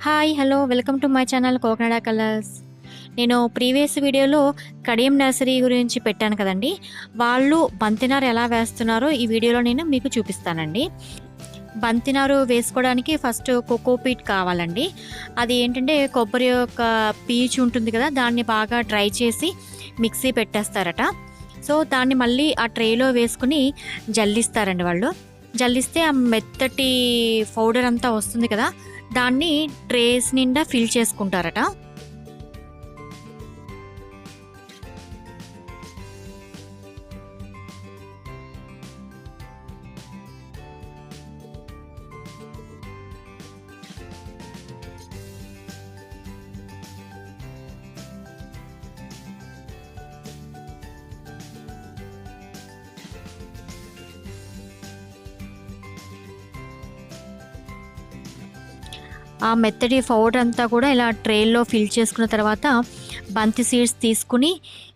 Hi! Hello! Welcome to my channel Coconada colours. నేను previous వీడియోలో Kadiyam nursery గురించి పెట్టాను కదండీ! వాళ్ళు బంతినారు ఎలా వేస్తున్నారో ఈ వీడియోలో నేను మీకు చూపిస్తానండి. బంతినారు వేసుకోవడానికి ఫస్ట్ కోకోపీట్ కావాలండి. అది ఏంటంటే కొబ్బరి యొక్క పీచు ఉంటుంది కదా! దాన్ని బాగా డ్రై చేసి మిక్సీ పెట్టేస్తారట. సో, దాన్ని మళ్ళీ ఆ ట్రేలో వేసుకొని జల్లిస్తారండి వాళ్ళు. జల్లిస్తే ఆ మెత్తటి పౌడర్ అంతా వస్తుంది కదా! దాన్ని ట్రేస్ నిండా ఫిల్ చేసుకుంటారట. ఆ మెత్తటి పౌడర్ అంతా కూడా ఇలా ట్రేలో ఫిల్ చేసుకున్న తర్వాత బంతి సీడ్స్ తీసుకుని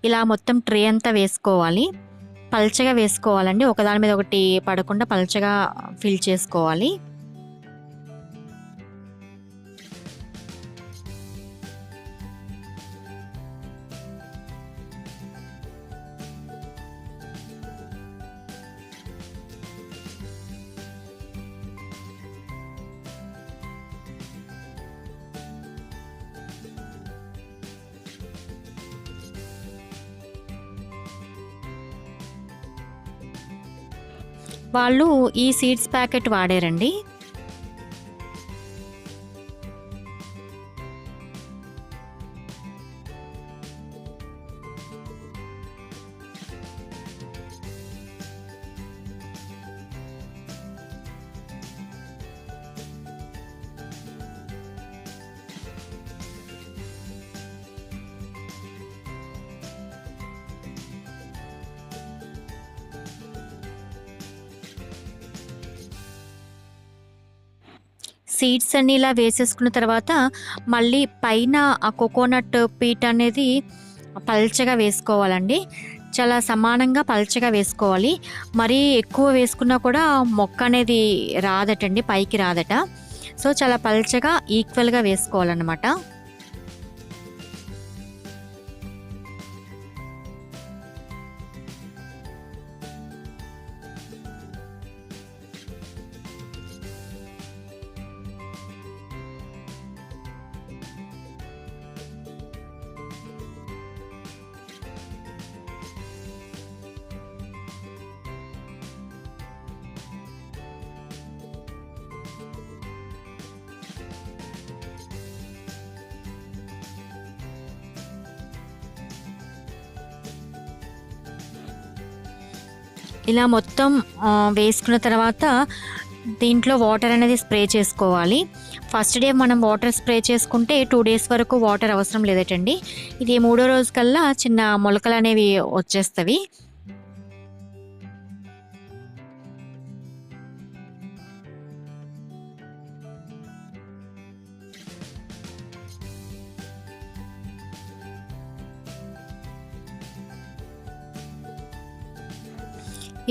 ఇలా మొత్తం ట్రే అంతా వేసుకోవాలి. పల్చగా వేసుకోవాలండి. ఒకదాని మీద ఒకటి పడకుండా పల్చగా ఫిల్ చేసుకోవాలి. వాళ్ళు ఈ సీడ్స్ ప్యాకెట్ వాడారండి. సీడ్స్ అన్నీ ఇలా వేసేసుకున్న తర్వాత మళ్ళీ పైన ఆ కోకోనట్ పీట్ అనేది పల్చగా వేసుకోవాలండి. చాలా సమానంగా పల్చగా వేసుకోవాలి. మరీ ఎక్కువ వేసుకున్నా కూడా మొక్క అనేది రాదటండి, పైకి రాదట. సో, చాలా పల్చగా ఈక్వల్‌గా వేసుకోవాలన్నమాట. ఇలా మొత్తం వేసుకున్న తర్వాత దీంట్లో వాటర్ అనేది స్ప్రే చేసుకోవాలి. ఫస్ట్ డే మనం వాటర్ స్ప్రే చేసుకుంటే 2 డేస్ వరకు వాటర్ అవసరం లేదటండి. ఇది మూడో రోజు కల్లా చిన్న మొలకలనేవి వచ్చేస్తవి.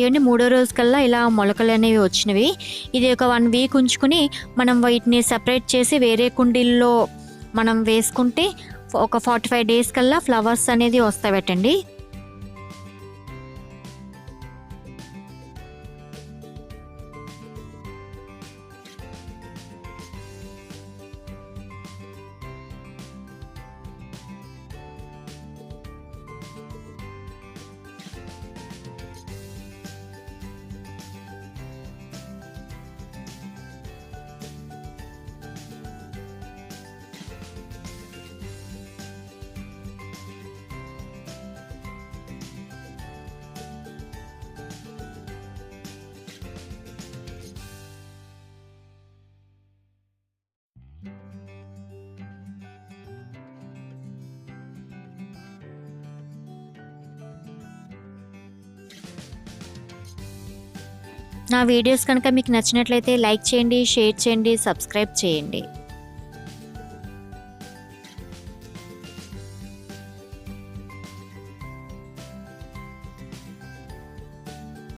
ఇవన్నీ మూడో రోజు కల్లా ఇలా మొలకలనేవి వచ్చినవి. ఇది ఒక 1 వీక్ ఉంచుకుని మనం వీటిని సెపరేట్ చేసి వేరే కుండీల్లో మనం వేసుకుంటే ఒక 45 డేస్ కల్లా ఫ్లవర్స్ అనేది వస్తాయటండి. నా వీడియోస్ కనుక మీకు నచ్చినట్లయితే లైక్ చేయండి, షేర్ చేయండి, సబ్స్క్రైబ్ చేయండి.